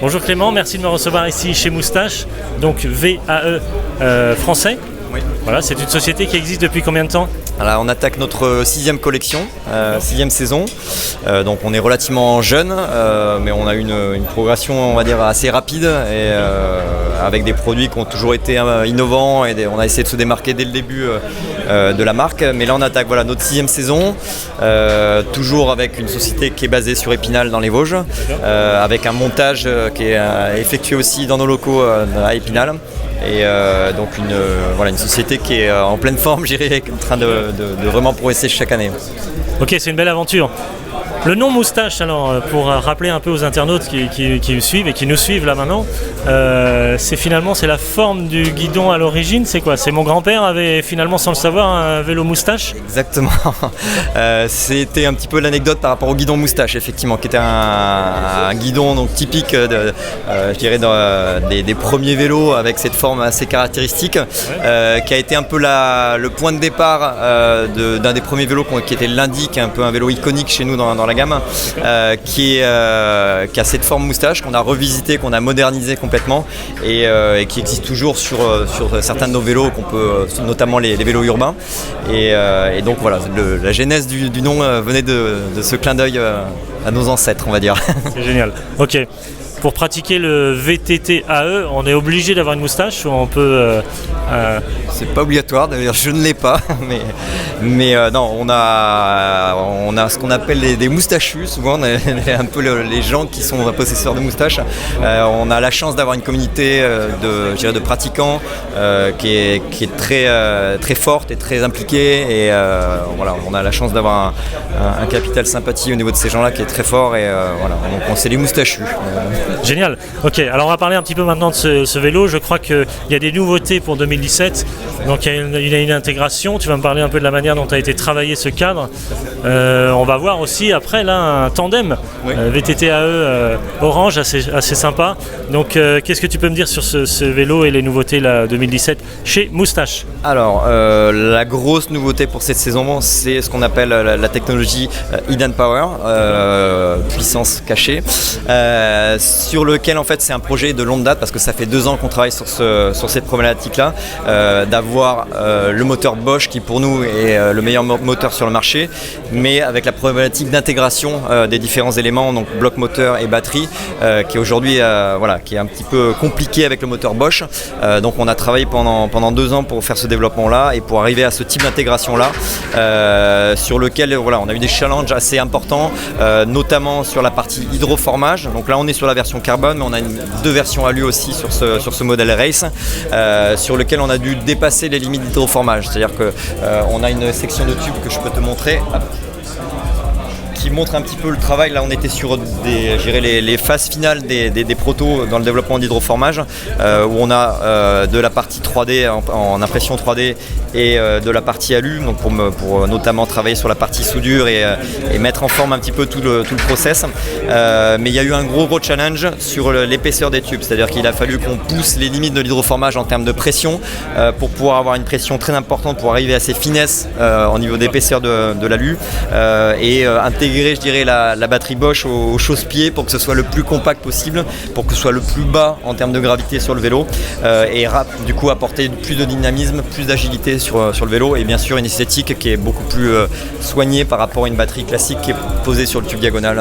Bonjour Clément, merci de me recevoir ici chez Moustache, donc VAE français. Oui. Voilà, c'est une société qui existe depuis combien de temps ? Alors, on attaque notre 6e collection, 6e saison. Donc on est relativement jeune, mais on a une progression, on va dire, assez rapide et avec des produits qui ont toujours été innovants et on a essayé de se démarquer dès le début de la marque. Mais là on attaque notre 6e saison, toujours avec une société qui est basée sur Épinal dans les Vosges, avec un montage qui est effectué aussi dans nos locaux à Épinal. Et donc une société qui est en pleine forme, je dirais, qui est en train de vraiment progresser chaque année. Ok, c'est une belle aventure. Le nom Moustache, alors, pour rappeler un peu aux internautes qui suivent et qui nous suivent là maintenant, c'est la forme du guidon à l'origine, c'est quoi ? C'est mon grand-père avait finalement, sans le savoir, un vélo moustache ? Exactement. C'était un petit peu l'anecdote par rapport au guidon moustache, effectivement, qui était un guidon donc, typique je dirais, des premiers vélos avec cette forme assez caractéristique, qui a été un peu le point de départ d'un des premiers vélos qui était l'Indic, un peu un vélo iconique chez nous dans la gamme, qui a cette forme moustache qu'on a revisité, qu'on a modernisé complètement et qui existe toujours sur certains de nos vélos, notamment les vélos urbains. Et donc voilà, la genèse du nom venait de ce clin d'œil à nos ancêtres, on va dire. C'est génial. Ok. Pour pratiquer le VTT AE, on est obligé d'avoir une moustache ou on peut... C'est pas obligatoire, d'ailleurs je ne l'ai pas, mais non, on a ce qu'on appelle des moustachus, souvent on est un peu les gens qui sont possesseurs de moustaches. On a la chance d'avoir une communauté de pratiquants qui est très forte et très impliquée, et voilà, on a la chance d'avoir un capital sympathie au niveau de ces gens-là qui est très fort, et voilà, donc c'est les moustachus. Génial. Ok, alors on va parler un petit peu maintenant de ce vélo. Je crois qu'il y a des nouveautés pour 2017. Donc il y a une intégration. Tu vas me parler un peu de la manière dont a été travaillé ce cadre. On va voir aussi après là un tandem, oui. VTT AE orange, assez sympa. Donc qu'est-ce que tu peux me dire sur ce vélo et les nouveautés là, 2017 chez Moustache ? Alors la grosse nouveauté pour cette saison, c'est ce qu'on appelle la technologie Hidden Power, puissance cachée. Sur lequel en fait c'est un projet de longue date, parce que ça fait 2 ans qu'on travaille sur cette problématique là, d'avoir le moteur Bosch qui pour nous est le meilleur moteur sur le marché, mais avec la problématique d'intégration des différents éléments, donc bloc moteur et batterie, qui aujourd'hui qui est un petit peu compliqué avec le moteur Bosch. Donc on a travaillé pendant 2 ans pour faire ce développement là et pour arriver à ce type d'intégration là, sur lequel on a eu des challenges assez importants, notamment sur la partie hydroformage. Donc là on est sur la version carbone, mais on a 2 versions alu aussi sur ce modèle race, sur lequel on a dû dépasser les limites d'hydroformage. C'est-à-dire qu'on a une section de tube que je peux te montrer, qui montre un petit peu le travail. Là on était sur les phases finales des protos dans le développement d'hydroformage, où on a de la partie 3D en impression 3D et de la partie alu, donc pour notamment travailler sur la partie soudure et mettre en forme un petit peu tout le process. Mais il y a eu un gros challenge sur l'épaisseur des tubes, c'est-à-dire qu'il a fallu qu'on pousse les limites de l'hydroformage en termes de pression, pour pouvoir avoir une pression très importante pour arriver à ces finesses au niveau d'épaisseur de l'alu, et intégrer, je dirais, la batterie Bosch au chausse-pied pour que ce soit le plus compact possible, pour que ce soit le plus bas en termes de gravité sur le vélo, et du coup apporter plus de dynamisme, plus d'agilité sur le vélo, et bien sûr une esthétique qui est beaucoup plus soignée par rapport à une batterie classique qui est posée sur le tube diagonal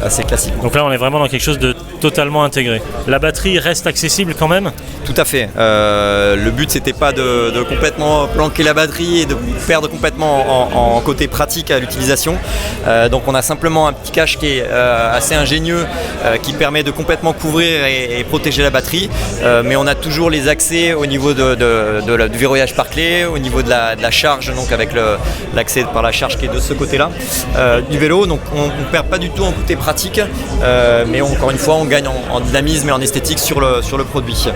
assez classique. Donc là on est vraiment dans quelque chose de totalement intégré. La batterie reste accessible quand même ? Tout à fait. Le but c'était pas de complètement planquer la batterie et de perdre complètement en côté pratique à l'utilisation. Donc on a simplement un petit cache qui est assez ingénieux, qui permet de complètement couvrir et protéger la batterie, mais on a toujours les accès au niveau du verrouillage par clé, au niveau de la charge, donc avec l'accès par la charge qui est de ce côté-là du vélo. Donc on ne perd pas du tout en côté pratique, mais encore une fois on gagne en dynamisme et en esthétique sur le produit.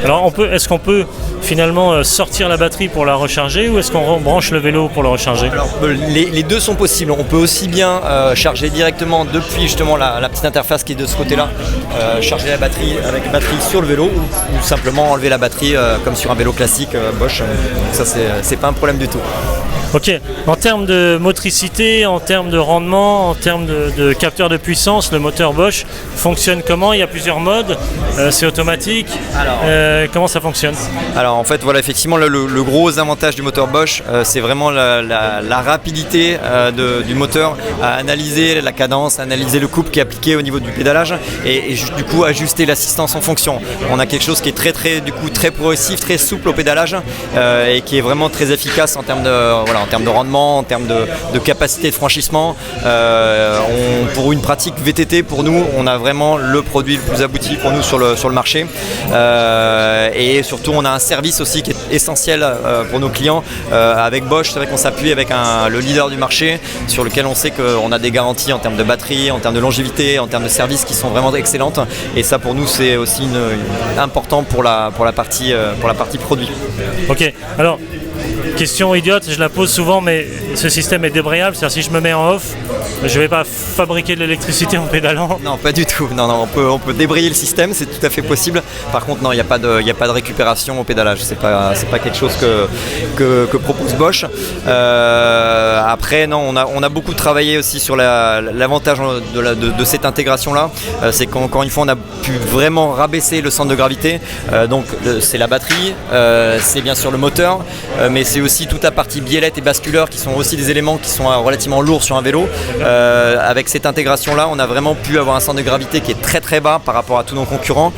Alors est-ce qu'on peut finalement sortir la batterie pour la recharger ou est-ce qu'on branche le vélo pour le recharger? Alors, les deux sont possibles. On peut aussi bien charger directement depuis justement la petite interface qui est de ce côté-là, charger la batterie avec la batterie sur le vélo ou simplement enlever la batterie comme sur un vélo classique Bosch. Donc ça c'est pas un problème du tout. Ok, en termes de motricité, en termes de rendement, en termes de capteur de puissance, le moteur Bosch fonctionne comment? Il y a plusieurs modes, c'est automatique. Comment ça fonctionne? Alors en fait voilà, effectivement le gros avantage du moteur Bosch c'est vraiment la rapidité du moteur à analyser la cadence, à analyser le couple qui est appliqué au niveau du pédalage et du coup ajuster l'assistance en fonction. On a quelque chose qui est très progressif, très souple au pédalage et qui est vraiment très efficace en termes de rendement, en termes de capacité de franchissement. Pour une pratique VTT, pour nous, on a vraiment le produit le plus abouti pour nous sur le marché. Et surtout, on a un service aussi qui est essentiel pour nos clients. Avec Bosch, c'est vrai qu'on s'appuie avec le leader du marché sur lequel on sait qu'on a des garanties en termes de batterie, en termes de longévité, en termes de service qui sont vraiment excellentes. Et ça, pour nous, c'est aussi important pour la partie produit. Ok, alors question idiote, je la pose souvent, mais ce système est débrayable, c'est-à-dire si je me mets en off, je ne vais pas fabriquer de l'électricité en pédalant. Non, pas du tout. Non, on peut débrayer le système, c'est tout à fait possible. Par contre, non, il n'y a pas de récupération au pédalage. C'est pas quelque chose que propose Bosch. Après, non, on a beaucoup travaillé aussi sur l'avantage de cette intégration-là. C'est qu'encore une fois, on a pu vraiment rabaisser le centre de gravité. Donc, c'est la batterie, c'est bien sûr le moteur, mais c'est aussi toute la partie biellette et basculeur qui sont aussi des éléments qui sont relativement lourds sur un vélo. Avec cette intégration-là, on a vraiment pu avoir un centre de gravité qui est très très bas par rapport à tous nos concurrents.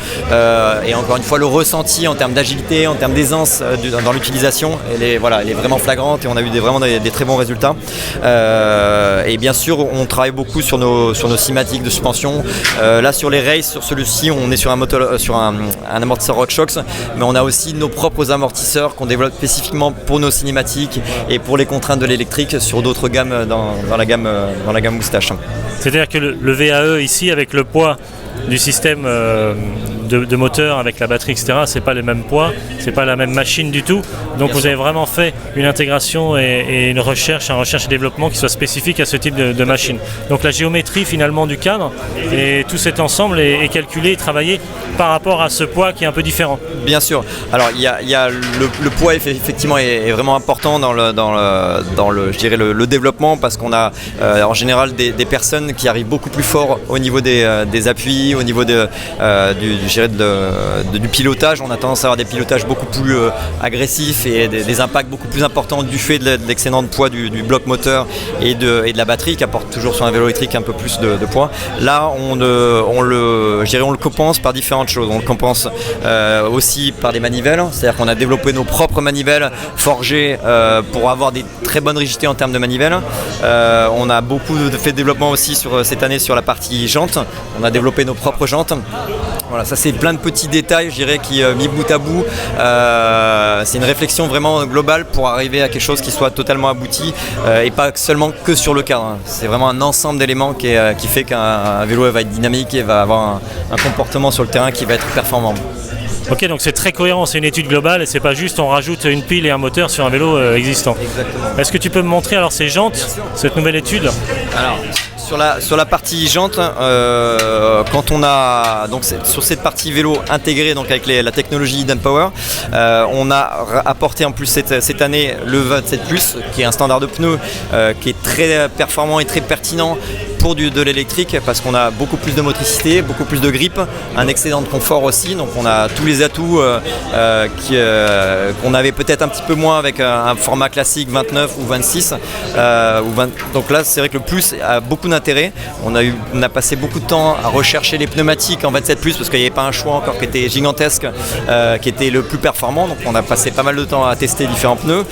Et encore une fois, le ressenti en termes d'agilité, en termes d'aisance dans l'utilisation, elle est vraiment flagrante et on a eu vraiment des très bons résultats. Et bien sûr, on travaille beaucoup sur nos cinématiques de suspension. Là, sur les races, sur celui-ci, on est sur un amortisseur RockShox, mais on a aussi nos propres amortisseurs qu'on développe spécifiquement pour nos cinématiques et pour les contraintes de l'électrique sur d'autres gammes dans la gamme moustache. C'est-à-dire que le VAE ici, avec le poids du système de moteur avec la batterie, etc., c'est pas les mêmes poids, c'est pas la même machine du tout. Donc vous avez vraiment fait une intégration et une recherche et développement qui soit spécifique à ce type de machine. Donc la géométrie finalement du cadre et tout cet ensemble est calculé et travaillé par rapport à ce poids qui est un peu différent. Bien sûr. Alors il y a le poids effectivement est vraiment important dans le je dirais le développement parce qu'on a en général des personnes qui arrivent beaucoup plus fort au niveau des appuis, au niveau du pilotage. On a tendance à avoir des pilotages beaucoup plus agressifs et des impacts beaucoup plus importants du fait de l'excédent de poids du bloc moteur et de la batterie qui apporte toujours sur un vélo électrique un peu plus de poids. Là on le compense par différentes choses. On le compense aussi par des manivelles, c'est-à-dire qu'on a développé nos propres manivelles forgées pour avoir des très bonnes rigidités en termes de manivelles. On a beaucoup fait de développement aussi cette année sur la partie jante. On a développé nos propres jantes. Voilà, ça c'est plein de petits détails, je dirais, qui mis bout à bout, c'est une réflexion vraiment globale pour arriver à quelque chose qui soit totalement abouti et pas seulement que sur le cadre. C'est vraiment un ensemble d'éléments qui fait qu'un vélo va être dynamique et va avoir un comportement sur le terrain qui va être performant. Ok, donc c'est très cohérent, c'est une étude globale et c'est pas juste on rajoute une pile et un moteur sur un vélo existant. Exactement. Est-ce que tu peux me montrer alors ces jantes, cette nouvelle étude? Alors, sur la partie jante, quand on a donc sur cette partie vélo intégrée donc avec la technologie Eden Power, on a apporté en plus cette année le 27 Plus qui est un standard de pneus qui est très performant et très pertinent pour de l'électrique parce qu'on a beaucoup plus de motricité, beaucoup plus de grip, un excédent de confort aussi, donc on a tous les atouts qu'on avait peut-être un petit peu moins avec un format classique 29 ou 26 donc là c'est vrai que le Plus a beaucoup d'intérêt. On a passé beaucoup de temps à rechercher les pneumatiques en 27 Plus parce qu'il n'y avait pas un choix encore qui était gigantesque, qui était le plus performant, donc on a passé pas mal de temps à tester différents pneus,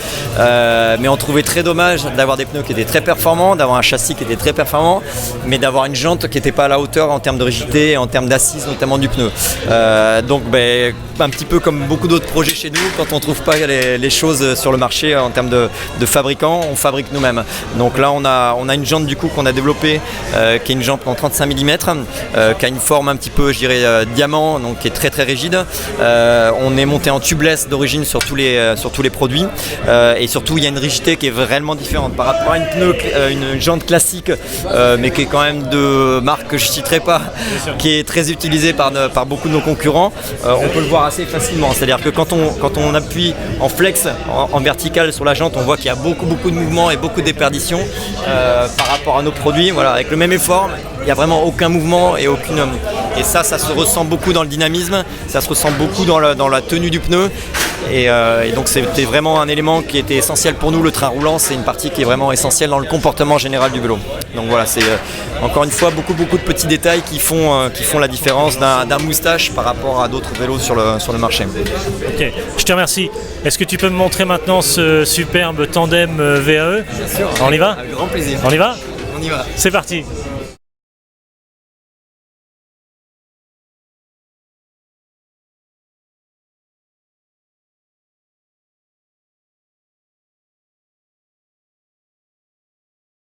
mais on trouvait très dommage d'avoir des pneus qui étaient très performants, d'avoir un châssis qui était très performant, mais d'avoir une jante qui n'était pas à la hauteur en termes de rigidité et en termes d'assise notamment du pneu. Donc un petit peu comme beaucoup d'autres projets chez nous, quand on ne trouve pas les choses sur le marché en termes de fabricants, on fabrique nous-mêmes. Donc là on a une jante du coup qu'on a développée couché, qui est une jambe en 35 mm, qui a une forme un petit peu, je dirais, diamant, donc qui est très très rigide. On est monté en tubeless d'origine sur tous les produits, et surtout il y a une rigidité qui est vraiment différente par rapport à une jante classique, mais qui est quand même de marque que je ne citerai pas, qui est très utilisée par beaucoup de nos concurrents. On peut le voir assez facilement, c'est-à-dire que quand on appuie en flex, en vertical sur la jante, on voit qu'il y a beaucoup de mouvements et beaucoup de déperditions par rapport à nos produits. Voilà, avec le même effort, il n'y a vraiment aucun mouvement et et ça se ressent beaucoup dans le dynamisme, ça se ressent beaucoup dans la tenue du pneu. Et donc c'était vraiment un élément qui était essentiel pour nous. Le train roulant, c'est une partie qui est vraiment essentielle dans le comportement général du vélo. Donc voilà, c'est encore une fois beaucoup de petits détails qui font la différence d'un moustache par rapport à d'autres vélos sur le marché. Ok, je te remercie. Est-ce que tu peux me montrer maintenant ce superbe tandem VAE ? Bien sûr. On y va ? Avec grand plaisir. On y va ? On y va. C'est parti.